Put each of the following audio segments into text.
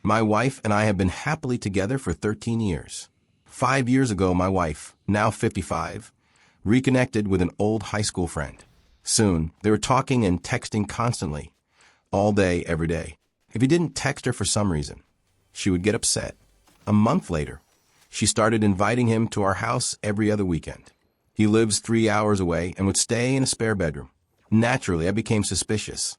My wife and I have been happily together for 13 years. 5 years ago, my wife, now 55, reconnected with an old high school friend. Soon, they were talking and texting constantly, all day, every day. If he didn't text her for some reason, she would get upset. A month later, she started inviting him to our house every other weekend. He lives 3 hours away and would stay in a spare bedroom. Naturally, I became suspicious.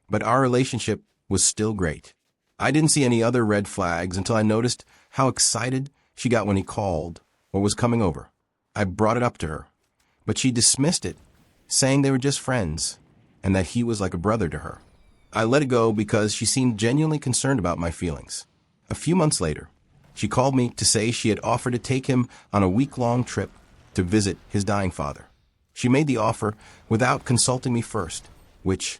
But our relationship was still great. I didn't see any other red flags until I noticed how excited she got when he called or was coming over. I brought it up to her, but she dismissed it, saying they were just friends and that he was like a brother to her. I let it go because she seemed genuinely concerned about my feelings. A few months later, she called me to say she had offered to take him on a week-long trip to visit his dying father. She made the offer without consulting me first, which,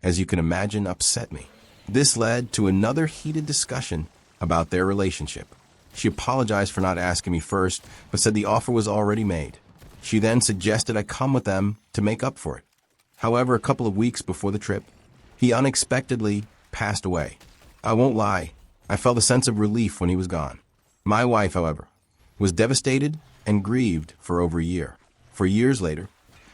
as you can imagine, upset me. This led to another heated discussion about their relationship. She apologized for not asking me first, but said the offer was already made. She then suggested I come with them to make up for it. However, a couple of weeks before the trip, he unexpectedly passed away. I won't lie, I felt a sense of relief when he was gone. My wife, however, was devastated and grieved for over a year. For years later,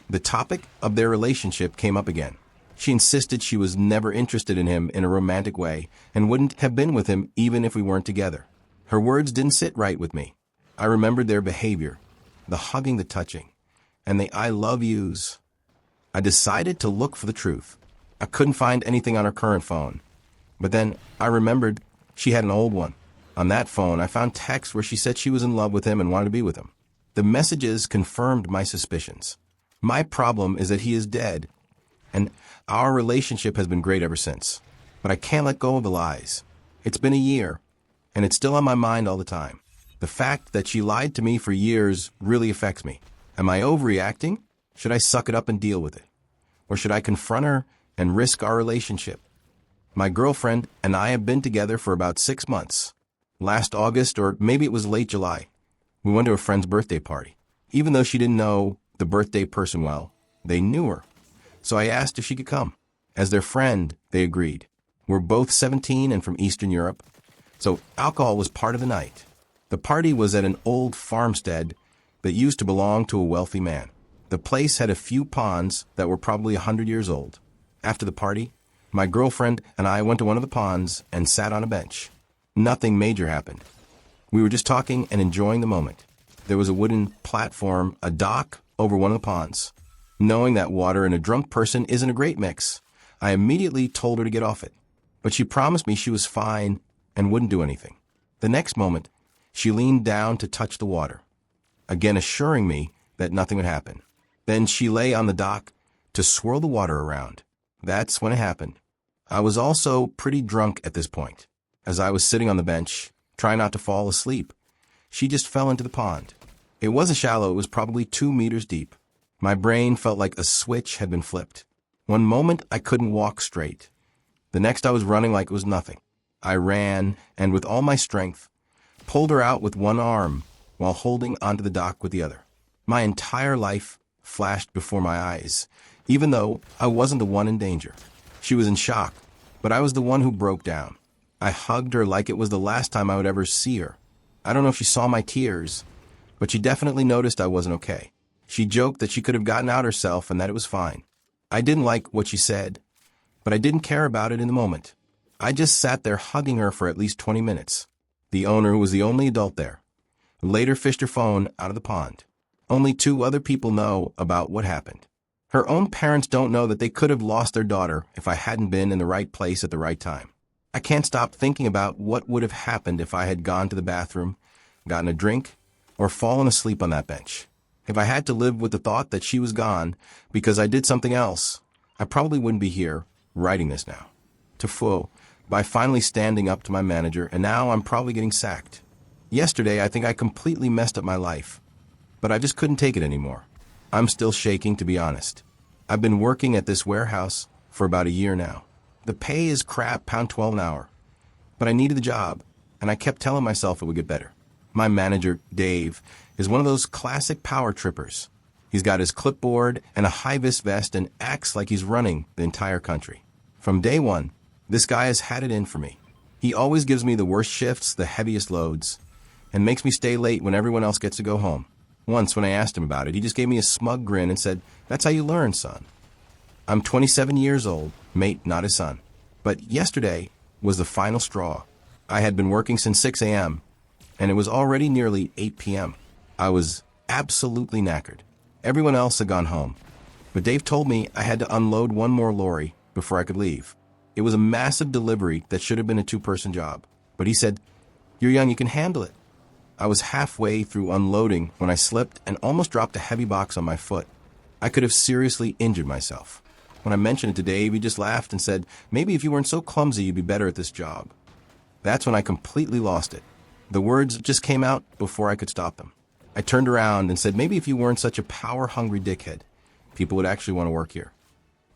the topic of their relationship came up again. She insisted she was never interested in him in a romantic way and wouldn't have been with him even if we weren't together. Her words didn't sit right with me. I remembered their behavior, the hugging, the touching, and the I love yous. I decided to look for the truth. I couldn't find anything on her current phone. But then I remembered she had an old one. On that phone, I found texts where she said she was in love with him and wanted to be with him. The messages confirmed my suspicions. My problem is that he is dead, and our relationship has been great ever since. But I can't let go of the lies. It's been a year, and it's still on my mind all the time. The fact that she lied to me for years really affects me. Am I overreacting? Should I suck it up and deal with it? Or should I confront her and risk our relationship? My girlfriend and I have been together for about 6 months. Last August, or maybe it was late July, we went to a friend's birthday party. Even though she didn't know the birthday person well, they knew her. So I asked if she could come. As their friend, they agreed. We're both 17 and from Eastern Europe, so alcohol was part of the night. The party was at an old farmstead that used to belong to a wealthy man. The place had a few ponds that were probably 100 years old. After the party, my girlfriend and I went to one of the ponds and sat on a bench. Nothing major happened. We were just talking and enjoying the moment. There was a wooden platform, a dock, over one of the ponds. Knowing that water and a drunk person isn't a great mix, I immediately told her to get off it. But she promised me she was fine and wouldn't do anything. The next moment, she leaned down to touch the water, again assuring me that nothing would happen. Then she lay on the dock to swirl the water around. That's when it happened. I was also pretty drunk at this point. As I was sitting on the bench, trying not to fall asleep, she just fell into the pond. It wasn't shallow, it was probably 2 meters deep. My brain felt like a switch had been flipped. One moment I couldn't walk straight. The next I was running like it was nothing. I ran, and with all my strength, pulled her out with one arm while holding onto the dock with the other. My entire life flashed before my eyes, even though I wasn't the one in danger. She was in shock, but I was the one who broke down. I hugged her like it was the last time I would ever see her. I don't know if she saw my tears, but she definitely noticed I wasn't okay. She joked that she could have gotten out herself and that it was fine. I didn't like what she said, but I didn't care about it in the moment. I just sat there hugging her for at least 20 minutes. The owner, who was the only adult there, later fished her phone out of the pond. Only 2 other people know about what happened. Her own parents don't know that they could have lost their daughter if I hadn't been in the right place at the right time. I can't stop thinking about what would have happened if I had gone to the bathroom, gotten a drink, or fallen asleep on that bench. If I had to live with the thought that she was gone because I did something else, I probably wouldn't be here writing this now. To full, by finally standing up to my manager, and now I'm probably getting sacked. Yesterday, I think I completely messed up my life, but I just couldn't take it anymore. I'm still shaking, to be honest. I've been working at this warehouse for about a year now. The pay is crap, £12 an hour, but I needed the job, and I kept telling myself it would get better. My manager, Dave, is one of those classic power trippers. He's got his clipboard and a high-vis vest and acts like he's running the entire country. From day one, this guy has had it in for me. He always gives me the worst shifts, the heaviest loads, and makes me stay late when everyone else gets to go home. Once, when I asked him about it, he just gave me a smug grin and said, "That's how you learn, son." I'm 27 years old, mate, not his son. But yesterday was the final straw. I had been working since 6 a.m., and it was already nearly 8 p.m. I was absolutely knackered. Everyone else had gone home, but Dave told me I had to unload one more lorry before I could leave. It was a massive delivery that should have been a two-person job, but he said, "You're young, you can handle it." I was halfway through unloading when I slipped and almost dropped a heavy box on my foot. I could have seriously injured myself. When I mentioned it to Dave, he just laughed and said, "Maybe if you weren't so clumsy, you'd be better at this job." That's when I completely lost it. The words just came out before I could stop them. I turned around and said, "Maybe if you weren't such a power-hungry dickhead, people would actually want to work here."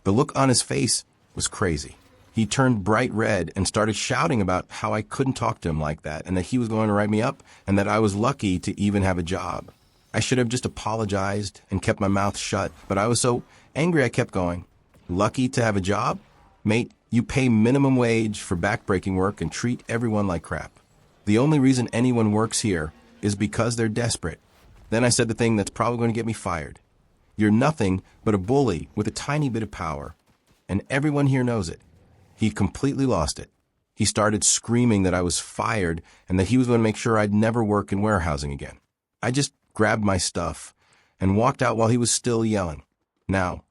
The look on his face was crazy. He turned bright red and started shouting about how I couldn't talk to him like that and that he was going to write me up and that I was lucky to even have a job. I should have just apologized and kept my mouth shut, but I was so angry I kept going. Lucky to have a job? Mate, you pay minimum wage for backbreaking work and treat everyone like crap. The only reason anyone works here is because they're desperate. Then I said the thing that's probably going to get me fired. You're nothing but a bully with a tiny bit of power, and everyone here knows it. He completely lost it. He started screaming that I was fired and that he was going to make sure I'd never work in warehousing again. I just grabbed my stuff and walked out while he was still yelling. Now,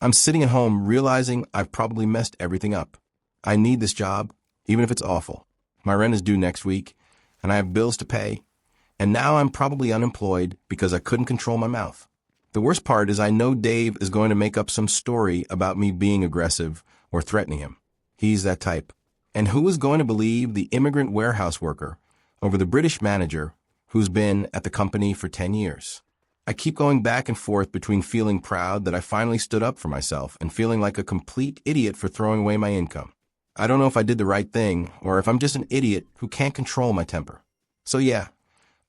I'm sitting at home realizing I've probably messed everything up. I need this job, even if it's awful. My rent is due next week, and I have bills to pay, and now I'm probably unemployed because I couldn't control my mouth. The worst part is I know Dave is going to make up some story about me being aggressive or threatening him. He's that type. And who is going to believe the immigrant warehouse worker over the British manager who's been at the company for 10 years? I keep going back and forth between feeling proud that I finally stood up for myself and feeling like a complete idiot for throwing away my income. I don't know if I did the right thing or if I'm just an idiot who can't control my temper. So yeah,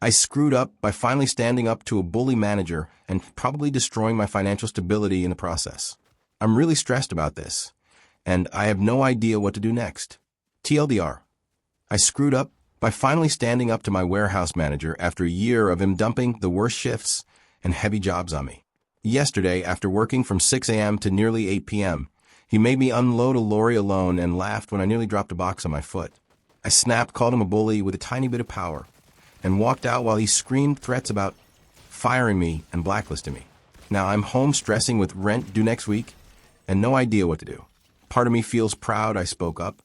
I screwed up by finally standing up to a bully manager and probably destroying my financial stability in the process. I'm really stressed about this, and I have no idea what to do next. TLDR, I screwed up by finally standing up to my warehouse manager after a year of him dumping the worst shifts and heavy jobs on me. Yesterday, after working from 6 a.m. to nearly 8 p.m., he made me unload a lorry alone and laughed when I nearly dropped a box on my foot. I snapped, called him a bully with a tiny bit of power, and walked out while he screamed threats about firing me and blacklisting me. Now I'm home stressing with rent due next week and no idea what to do. Part of me feels proud I spoke up.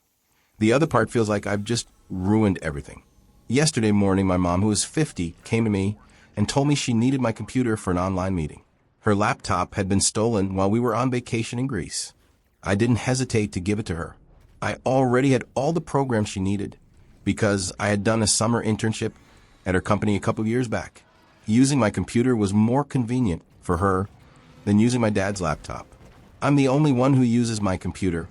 The other part feels like I've just ruined everything. Yesterday morning, my mom, who is 50, came to me and told me she needed my computer for an online meeting. Her laptop had been stolen while we were on vacation in Greece. I didn't hesitate to give it to her. I already had all the programs she needed because I had done a summer internship at her company a couple years back. Using my computer was more convenient for her than using my dad's laptop. I'm the only one who uses my computer,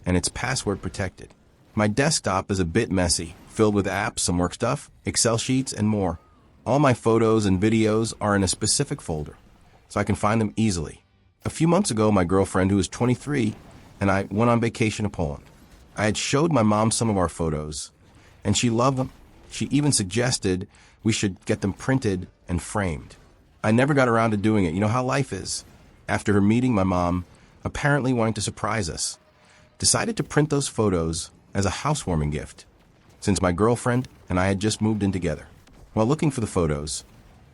and it's password protected. My desktop is a bit messy, filled with apps, some work stuff, Excel sheets, and more. All my photos and videos are in a specific folder, so I can find them easily. A few months ago, my girlfriend, who is 23, and I went on vacation to Poland. I had showed my mom some of our photos, and she loved them. She even suggested we should get them printed and framed. I never got around to doing it. You know how life is. After her meeting, my mom, apparently wanting to surprise us, decided to print those photos as a housewarming gift, since my girlfriend and I had just moved in together. While looking for the photos,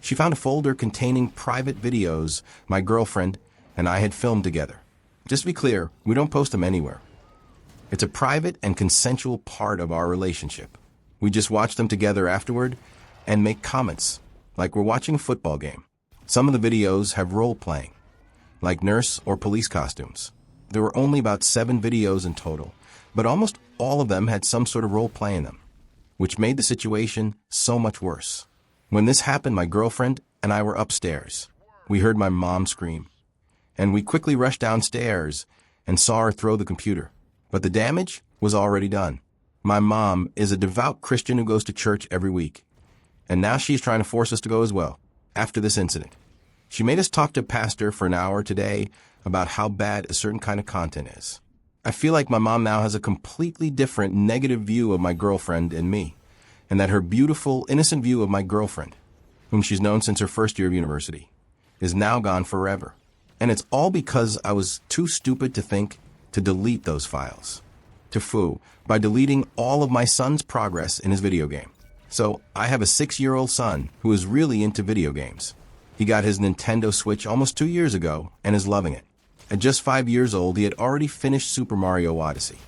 she found a folder containing private videos my girlfriend and I had filmed together. Just to be clear, we don't post them anywhere. It's a private and consensual part of our relationship. We just watch them together afterward and make comments, like we're watching a football game. Some of the videos have role-playing, like nurse or police costumes. There were only about 7 videos in total, but almost all of them had some sort of role-play in them, which made the situation so much worse. When this happened, my girlfriend and I were upstairs. We heard my mom scream, and we quickly rushed downstairs and saw her throw the computer. But the damage was already done. My mom is a devout Christian who goes to church every week, and now she's trying to force us to go as well after this incident. She made us talk to a pastor for an hour today about how bad a certain kind of content is. I feel like my mom now has a completely different negative view of my girlfriend and me, and that her beautiful, innocent view of my girlfriend, whom she's known since her first year of university, is now gone forever. And it's all because I was too stupid to think to delete those files. To foo, by deleting all of my son's progress in his video game. So I have a 6-year-old son who is really into video games. He got his Nintendo Switch almost 2 years ago and is loving it. At just 5 years old, he had already finished Super Mario Odyssey,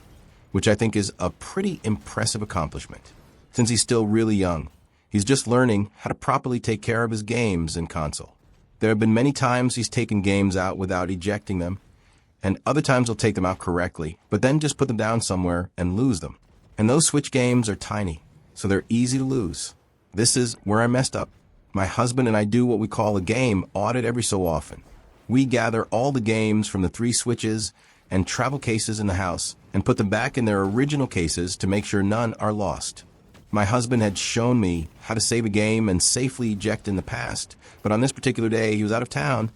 which I think is a pretty impressive accomplishment. Since he's still really young, he's just learning how to properly take care of his games and console. There have been many times he's taken games out without ejecting them, and other times he'll take them out correctly, but then just put them down somewhere and lose them. And those Switch games are tiny, so they're easy to lose. This is where I messed up. My husband and I do what we call a game audit every so often. We gather all the games from the 3 Switches and travel cases in the house and put them back in their original cases to make sure none are lost. My husband had shown me how to save a game and safely eject in the past, but on this particular day he was out of town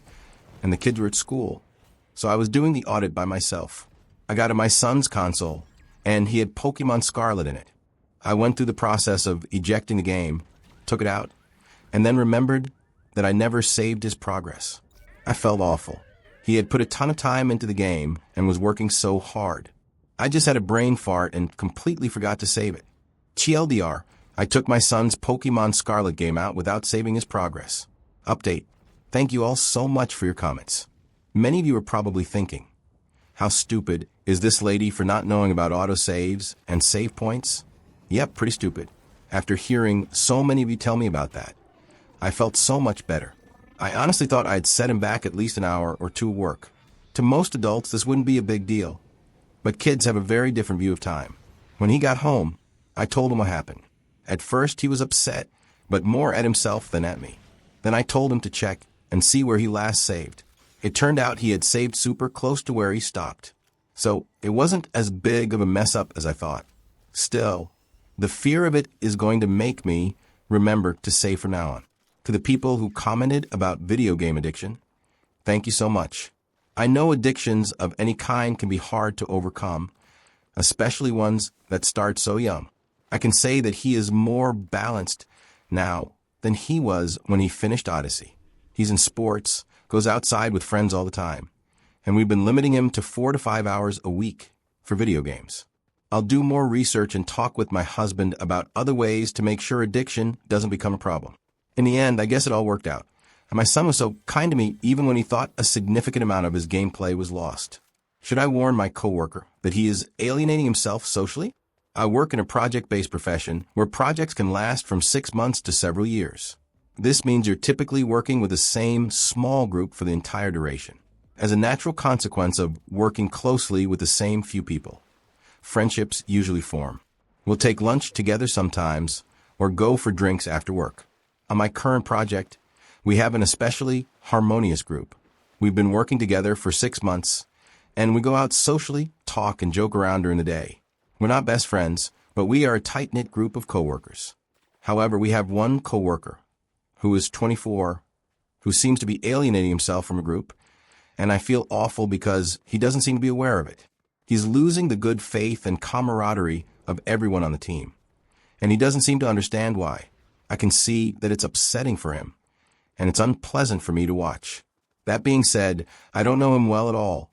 and the kids were at school. So I was doing the audit by myself. I got to my son's console and he had Pokemon Scarlet in it. I went through the process of ejecting the game, took it out, and then remembered that I never saved his progress. I felt awful. He had put a ton of time into the game and was working so hard. I just had a brain fart and completely forgot to save it. TLDR, I took my son's Pokemon Scarlet game out without saving his progress. Update. Thank you all so much for your comments. Many of you are probably thinking, how stupid is this lady for not knowing about autosaves and save points? Yep, pretty stupid. After hearing so many of you tell me about that, I felt so much better. I honestly thought I'd set him back at least an hour or 2 of work. To most adults, this wouldn't be a big deal. But kids have a very different view of time. When he got home, I told him what happened. At first, he was upset, but more at himself than at me. Then I told him to check and see where he last saved. It turned out he had saved super close to where he stopped. So it wasn't as big of a mess up as I thought. Still, the fear of it is going to make me remember to save from now on. To the people who commented about video game addiction, thank you so much. I know addictions of any kind can be hard to overcome, especially ones that start so young. I can say that he is more balanced now than he was when he finished Odyssey. He's in sports, goes outside with friends all the time, and we've been limiting him to 4 to 5 hours a week for video games. I'll do more research and talk with my husband about other ways to make sure addiction doesn't become a problem. In the end, I guess it all worked out. And my son was so kind to me even when he thought a significant amount of his gameplay was lost. Should I warn my coworker that he is alienating himself socially? I work in a project-based profession where projects can last from 6 months to several years. This means you're typically working with the same small group for the entire duration. As a natural consequence of working closely with the same few people, friendships usually form. We'll take lunch together sometimes or go for drinks after work. On my current project, we have an especially harmonious group. We've been working together for 6 months, and we go out socially, talk, and joke around during the day. We're not best friends, but we are a tight-knit group of coworkers. However, we have one coworker who is 24, who seems to be alienating himself from a group, and I feel awful because he doesn't seem to be aware of it. He's losing the good faith and camaraderie of everyone on the team, and he doesn't seem to understand why. I can see that it's upsetting for him, and it's unpleasant for me to watch. That being said, I don't know him well at all,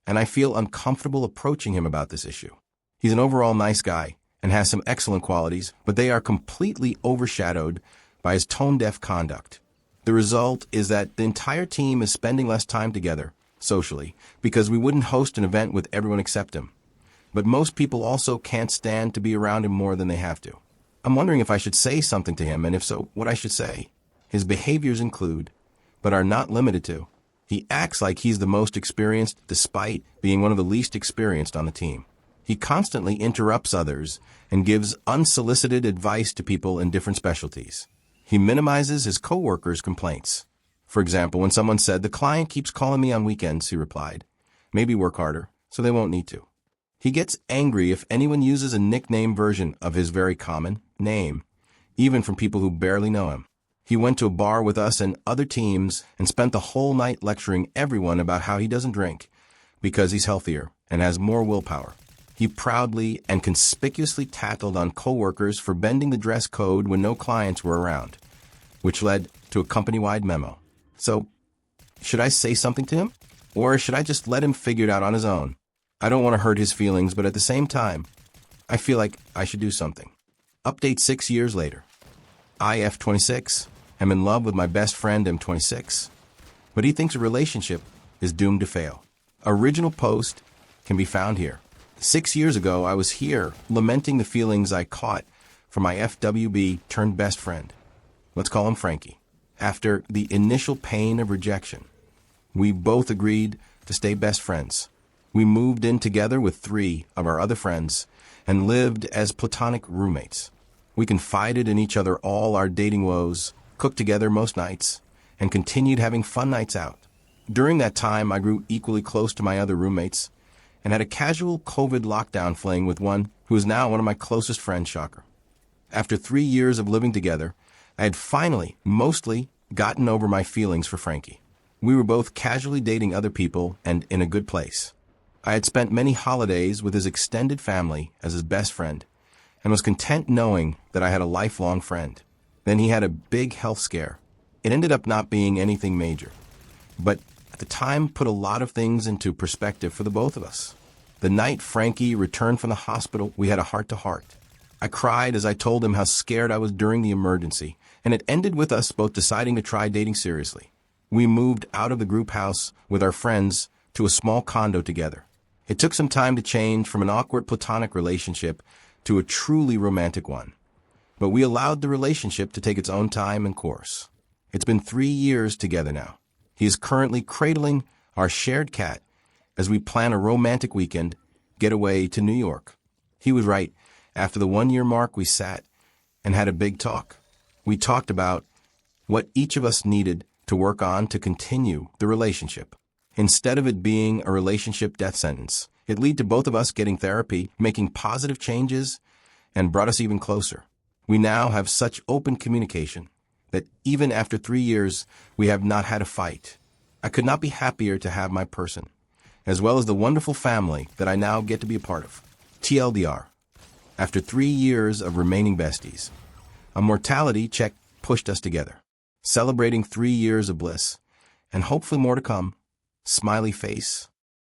and I feel uncomfortable approaching him about this issue. He's an overall nice guy and has some excellent qualities, but they are completely overshadowed by his tone-deaf conduct. The result is that the entire team is spending less time together, socially, because we wouldn't host an event with everyone except him. But most people also can't stand to be around him more than they have to. I'm wondering if I should say something to him, and if so, what I should say. His behaviors include, but are not limited to, he acts like he's the most experienced despite being one of the least experienced on the team. He constantly interrupts others and gives unsolicited advice to people in different specialties. He minimizes his coworkers' complaints. For example, when someone said, "The client keeps calling me on weekends," he replied, "Maybe work harder, so they won't need to." He gets angry if anyone uses a nickname version of his very common name, even from people who barely know him. He went to a bar with us and other teams and spent the whole night lecturing everyone about how he doesn't drink because he's healthier and has more willpower. He proudly and conspicuously tackled on coworkers for bending the dress code when no clients were around, which led to a company-wide memo. So, should I say something to him? Or should I just let him figure it out on his own? I don't want to hurt his feelings, but at the same time, I feel like I should do something. Update 6 years later. I, F26, am in love with my best friend, M26, but he thinks a relationship is doomed to fail. Original post can be found here. 6 years ago, I was here lamenting the feelings I caught from my FWB turned best friend. Let's call him Frankie. After the initial pain of rejection, we both agreed to stay best friends. We moved in together with 3 of our other friends and lived as platonic roommates. We confided in each other all our dating woes, cooked together most nights, and continued having fun nights out. During that time, I grew equally close to my other roommates and had a casual COVID lockdown fling with one who is now one of my closest friends, shocker. After 3 years of living together, I had finally, mostly, gotten over my feelings for Frankie. We were both casually dating other people and in a good place. I had spent many holidays with his extended family as his best friend and was content knowing that I had a lifelong friend. Then he had a big health scare. It ended up not being anything major, but at the time put a lot of things into perspective for the both of us. The night Frankie returned from the hospital, we had a heart-to-heart. I cried as I told him how scared I was during the emergency, and it ended with us both deciding to try dating seriously. We moved out of the group house with our friends to a small condo together. It took some time to change from an awkward platonic relationship to a truly romantic one, but we allowed the relationship to take its own time and course. It's been 3 years together now. He is currently cradling our shared cat as we plan a romantic weekend getaway to New York. He was right. After the 1-year mark, we sat and had a big talk. We talked about what each of us needed to work on to continue the relationship. Instead of it being a relationship death sentence, it led to both of us getting therapy, making positive changes, and brought us even closer. We now have such open communication that even after 3 years, we have not had a fight. I could not be happier to have my person, as well as the wonderful family that I now get to be a part of. TLDR. After 3 years of remaining besties, a mortality check pushed us together, celebrating 3 years of bliss, and hopefully more to come. Smiley face.